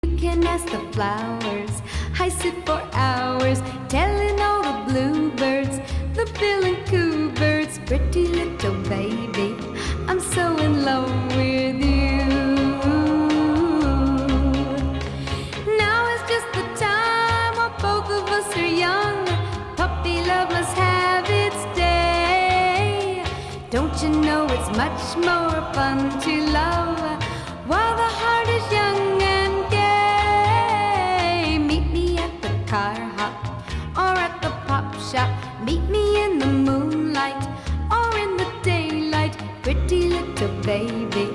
You can ask the flowers. I sit for hours telling all the bluebirds, the bill and coo birds, pretty little baby, I'm so in love with you. Now is just the time while both of us are young. Puppy love must have its day. Don't you know it's much more fun to love while the heart is young and gay? Meet me at the car hop or at the pop shop. Meet me in the moonlight or in the daylight, pretty little baby,